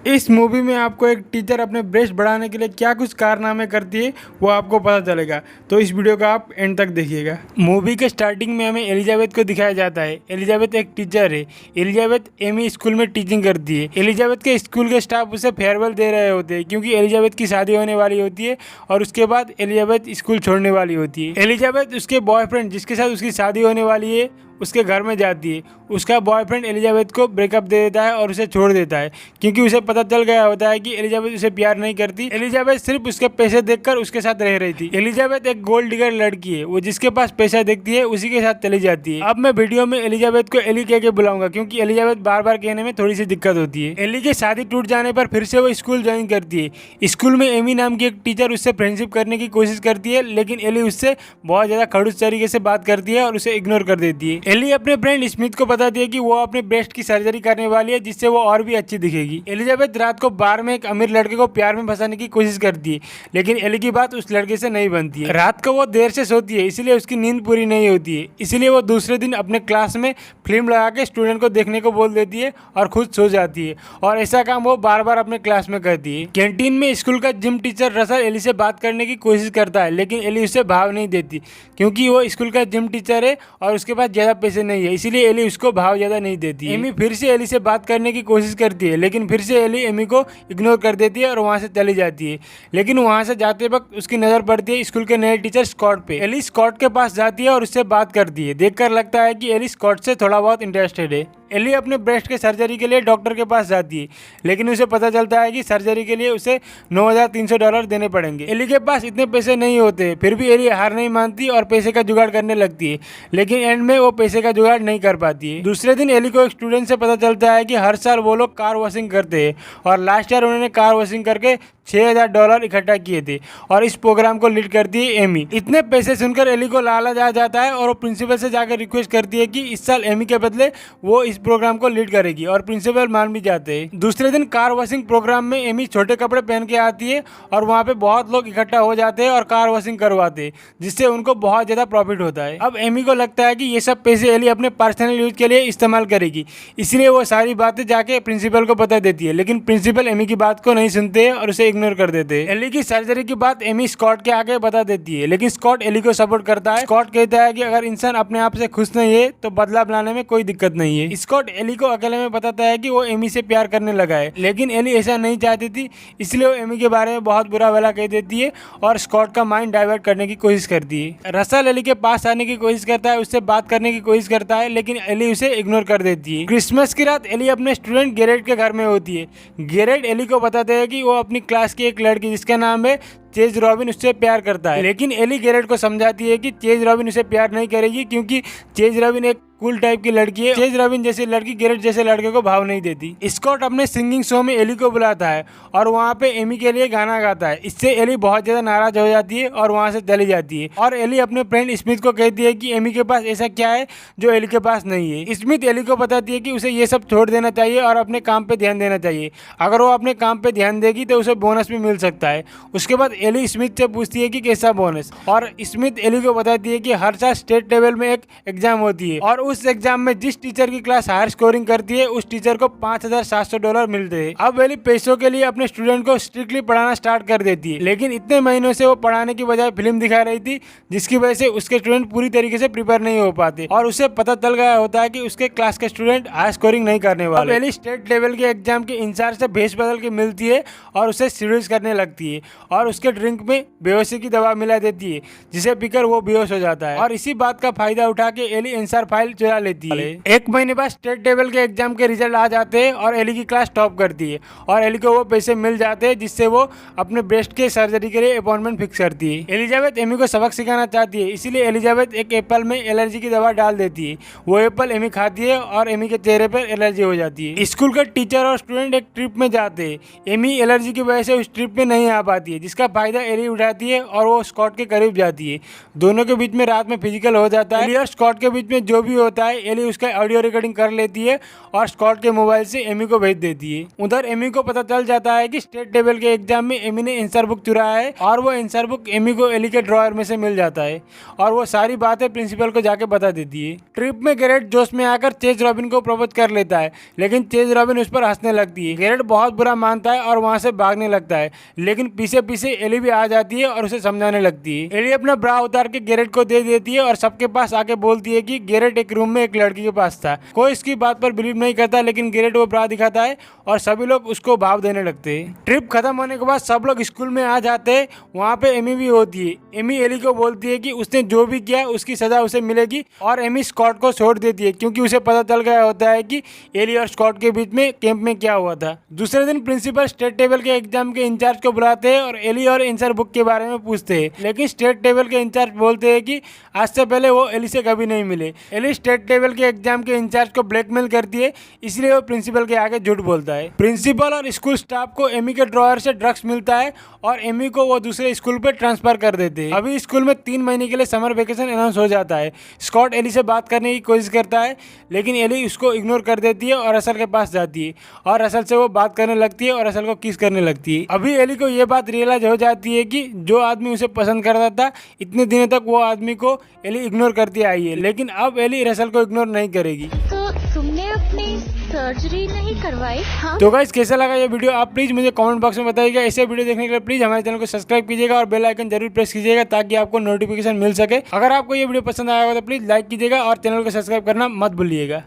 इस मूवी में आपको एक टीचर अपने ब्रेस्ट बढ़ाने के लिए क्या कुछ कारनामे करती है वो आपको पता चलेगा। तो इस वीडियो को आप एंड तक देखिएगा। मूवी के स्टार्टिंग में हमें एलिजाबेथ को दिखाया जाता है। एलिजाबेथ एक टीचर है। एलिजाबेथ एमी स्कूल में टीचिंग करती है। एलिजाबेथ के स्कूल के स्टाफ उसे फेयरवेल दे रहे होते हैं क्योंकि एलिजाबेथ की शादी होने वाली होती है और उसके बाद एलिजाबेथ स्कूल छोड़ने वाली होती है। एलिजाबेथ उसके बॉयफ्रेंड जिसके साथ उसकी शादी होने वाली है उसके घर में जाती है। उसका बॉयफ्रेंड एलिजाबेथ को ब्रेकअप दे देता है और उसे छोड़ देता है क्योंकि उसे पता चल गया होता है कि एलिजाबेथ उसे प्यार नहीं करती। एलिजाबेथ सिर्फ उसके पैसे देखकर उसके साथ रह रही थी। एलिजाबेथ एक गोल्ड डिगर लड़की है, वो जिसके पास पैसा देखती है उसी के साथ चली जाती है। अब मैं वीडियो में एलिजाबेथ को एली कह के बुलाऊंगा क्योंकि एलिजाबेथ बार बार कहने में थोड़ी सी दिक्कत होती है। एली की शादी टूट जाने पर फिर से वो स्कूल ज्वाइन करती है। स्कूल में एमी नाम की एक टीचर उससे फ्रेंडशिप करने की कोशिश करती है लेकिन एली उससे बहुत ज्यादा खड़ूस तरीके से बात करती है और उसे इग्नोर कर देती है। एली अपने फ्रेंड स्मिथ को बताती है कि वो अपने ब्रेस्ट की सर्जरी करने वाली है जिससे वो और भी अच्छी दिखेगी। एलिजाबेथ रात को बार में एक अमीर लड़के को प्यार में फंसाने की कोशिश करती है लेकिन एली की बात उस लड़के से नहीं बनती है। रात को वो देर से सोती है इसलिए उसकी नींद पूरी नहीं होती है। इसलिए वो दूसरे दिन अपने क्लास में फिल्म लगा के स्टूडेंट को देखने को बोल देती है और खुद सो जाती है और ऐसा काम वो बार बार अपने क्लास में करती है। कैंटीन में स्कूल का जिम टीचर रसल एली से बात करने की कोशिश करता है लेकिन एली उसे भाव नहीं देती क्योंकि वो स्कूल का जिम टीचर है और उसके पास ज्यादा पैसे नहीं है, इसलिए एली उसको भाव ज्यादा नहीं देती। एमी फिर से एली से बात करने की कोशिश करती है लेकिन फिर से एली एमी को इग्नोर कर देती है और वहां से चली जाती है। लेकिन वहां से जाते वक्त उसकी नजर पड़ती है स्कूल के नए टीचर स्कॉट पे। एली स्कॉट के पास जाती है और उससे बात करती है। देखकर लगता है कि एली स्कॉट से थोड़ा बहुत इंटरेस्टेड है। एली अपने ब्रेस्ट के सर्जरी के लिए डॉक्टर के पास जाती है लेकिन उसे पता चलता है कि सर्जरी के लिए उसे $9,300 देने पड़ेंगे। एली के पास इतने पैसे नहीं होते, फिर भी एली हार नहीं मानती और पैसे का जुगाड़ करने लगती है लेकिन एंड में वो पैसे का जुगाड़ नहीं कर पाती है। दूसरे दिन एली को एक स्टूडेंट से पता चलता है कि हर साल वो लोग कार वॉशिंग करते हैं और लास्ट ईयर उन्होंने कार वॉशिंग करके $6,000 इकट्ठा किए थे और इस प्रोग्राम को लीड करती है एमी। इतने पैसे सुनकर एली को लालच आ जाता है और वो प्रिंसिपल से जाकर रिक्वेस्ट करती है कि इस साल एमी के बदले वो इस प्रोग्राम को लीड करेगी और प्रिंसिपल मान भी जाते हैं। दूसरे दिन कार वॉशिंग प्रोग्राम में एमी छोटे कपड़े पहन के आती है और वहाँ पे बहुत लोग इकट्ठा हो जाते हैं और कार वॉशिंग करवाते हैं जिससे उनको बहुत ज्यादा प्रॉफिट होता है। अब एमी को लगता है कि ये सब पैसे एली अपने पर्सनल यूज के लिए इस्तेमाल करेगी, इसलिए वो सारी बातें जाके प्रिंसिपल को बता देती है लेकिन प्रिंसिपल एमी की बात को नहीं सुनते और उसे इग्नोर कर देते हैं। एली की सर्जरी की बात एमी स्कॉट के आगे बता देती है लेकिन स्कॉट एली को सपोर्ट करता है। स्कॉट कहता है कि अगर इंसान अपने आप से खुश नहीं है तो बदलाव लाने में कोई दिक्कत नहीं है। स्कॉट एली को अकेले में बताता है कि वो एमी से प्यार करने लगा है लेकिन एली ऐसा नहीं चाहती थी, इसलिए वो एमी के बारे में बहुत बुरा भला कह देती है और स्कॉट का माइंड डाइवर्ट करने की कोशिश करती है। रसल एली के पास आने की कोशिश करता है, उससे बात करने की कोशिश करता है लेकिन एली उसे इग्नोर कर देती है। क्रिसमस की रात एली अपने स्टूडेंट गेरेट के घर में होती है। गेरेट एली को बताते हैं कि वो अपनी क्लास की एक लड़की जिसका नाम है चेज रॉबिन उससे प्यार करता है लेकिन एली गेरेट को समझाती है कि चेज रॉबिन उसे प्यार नहीं करेगी क्योंकि चेज रॉबिन एक कूल टाइप की लड़की है। चेज रॉबिन जैसी लड़की गेरेट जैसे लड़के को भाव नहीं देती। स्कॉट अपने सिंगिंग शो में एली को बुलाता है और वहाँ पे एमी के लिए गाना गाता है। इससे एली बहुत ज्यादा नाराज हो जाती है और वहाँ से चली जाती है और एली अपने फ्रेंड स्मिथ को कहती है कि एमी के पास ऐसा क्या है जो एली के पास नहीं है। स्मिथ एली को बताती है कि उसे ये सब छोड़ देना चाहिए और अपने काम पे ध्यान देना चाहिए। अगर वो अपने काम पे ध्यान देगी तो उसे बोनस भी मिल सकता है। उसके बाद एली स्मिथ से पूछती है कि कैसा बोनस, और स्मिथ एली को बताती है कि हर साल स्टेट लेवल में एक एग्जाम होती है और उस एग्जाम में जिस टीचर की क्लास हायर स्कोरिंग करती है उस टीचर को $5,700 मिलते हैं। अब एली पैसों के लिए अपने स्टूडेंट को स्ट्रिक्टली पढ़ाना स्टार्ट कर देती है लेकिन इतने महीनों से वो पढ़ाने की बजाय फिल्म दिखा रही थी जिसकी वजह से उसके स्टूडेंट पूरी तरीके से प्रिपेयर नहीं हो पाते और उसे पता चल गया होता है कि उसके क्लास के स्टूडेंट हाई स्कोरिंग नहीं करने वाले। अब एली स्टेट लेवल के एग्जाम के इंचार्ज से भेष बदल के मिलती है और उसे सीरियस करने लगती है और उसके ड्रिंक में बेहोशी की दवा मिला देती है जिसे पीकर वो बेहोश हो जाता है और इसी बात का फायदा उठा के एली आंसर फाइल चुरा लेती है। एक महीने बाद स्टेट लेवल के एग्जाम के रिजल्ट आ जाते हैं और एली की क्लास टॉप करती है और एली को वो पैसे मिल जाते हैं जिससे वो अपने ब्रेस्ट के सर्जरी के लिए अपॉइंटमेंट फिक्स करती है। एलिजाबेथ एमी को सबक सिखाना चाहती है इसलिए एलिजाबेथ एक एप्पल में एलर्जी की दवा डाल देती है। वो एप्पल एमी खाती है और एमी के चेहरे पर एलर्जी हो जाती है। स्कूल के टीचर और स्टूडेंट एक ट्रिप में जाते हैं। एमी एलर्जी की वजह से उस ट्रिप में नहीं आ पाती है जिसका फायदा एली उठाती है और वो स्कॉट के करीब जाती है। दोनों के बीच में रात में फिजिकल हो जाता है। एली और स्कॉट के बीच में जो भी होता है, एली उसका ऑडियो रिकॉर्डिंग कर लेती है और स्कॉट के मोबाइल से एमी को भेज देती है। उधर एमी को पता चल जाता है कि स्टेट लेवल के एग्जाम में एमी ने आंसर बुक चुराया है और वो आंसर बुक एमी को एली के ड्रॉयर में से मिल जाता है और वो सारी बातें प्रिंसिपल को जाके बता देती है। ट्रिप में गैरेट जोश में आकर चेज रॉबिन को प्रपोज कर लेता है, लेकिन चेज रॉबिन उस पर हंसने लगती है। गैरेट बहुत बुरा मानता है और वहां से भागने लगता है, लेकिन पीछे पीछे एली भी आ जाती है और उसे समझाने लगती है। एली अपना ब्रा उतार के गैरेट को दे देती है और सबके पास आके बोलती है कि गैरेट एक रूम में एक लड़की के पास था। कोई इसकी बात पर बिलीव नहीं करता, लेकिन गैरेट वो ब्रा दिखाता है और सभी लोग उसको भाव देने लगते हैं। ट्रिप खत्म होने के बाद सब लोग स्कूल में आ जाते हैं। वहाँ पे एमी भी होती है। एमी एली को बोलती है कि उसने जो भी किया उसकी सजा उसे मिलेगी और एमी स्कॉट को छोड़ देती है, क्योंकि उसे पता चल गया होता है कि एली और स्कॉट के बीच में कैंप में क्या हुआ था। दूसरे दिन प्रिंसिपल स्टेट लेवल के एग्जाम के इंचार्ज को बुलाते हैं और एली और आंसर बुक के बारे में पूछते हैं, लेकिन स्टेट लेवल के इंचार्ज बोलते हैं कि आज से पहले वो एली से कभी नहीं मिले। एली स्टेट लेवल के एग्जाम के इंचार्ज को ब्लैकमेल करती है, इसलिए वो प्रिंसिपल के आगे झूठ बोलता है। प्रिंसिपल और स्कूल स्टाफ को एमी के ड्रॉयर से ड्रग्स मिलता है और एमी को वो दूसरे स्कूल पे ट्रांसफर कर देते हैं। अभी स्कूल में 3 महीने के लिए समर वेकेशन अनाउंस हो जाता है। स्कॉट एली से बात करने की कोशिश करता है, लेकिन एली उसको इग्नोर कर देती है और असल के पास जाती है और असल से वो बात करने लगती है और असल को किस करने लगती है। अभी एली को ये बात रियलाइज हो जाती है कि जो आदमी उसे पसंद करता था इतने दिनों तक वो आदमी को एली इग्नोर करती आई है, लेकिन अब एली रसल को इग्नोर नहीं करेगी। तो तुमने अपनी सर्जरी नहीं करवाई? हाँ? तो गाइस कैसा लगा ये वीडियो आप प्लीज मुझे कमेंट बॉक्स में बताइएगा। ऐसे वीडियो देखने के लिए प्लीज हमारे चैनल को सब्सक्राइब कीजिएगा और बेल आइकन जरूर प्रेस कीजिएगा ताकि आपको नोटिफिकेशन मिल सके। अगर आपको ये वीडियो पसंद आया हो तो प्लीज लाइक कीजिएगा और चैनल को सब्सक्राइब करना मत भूलिएगा।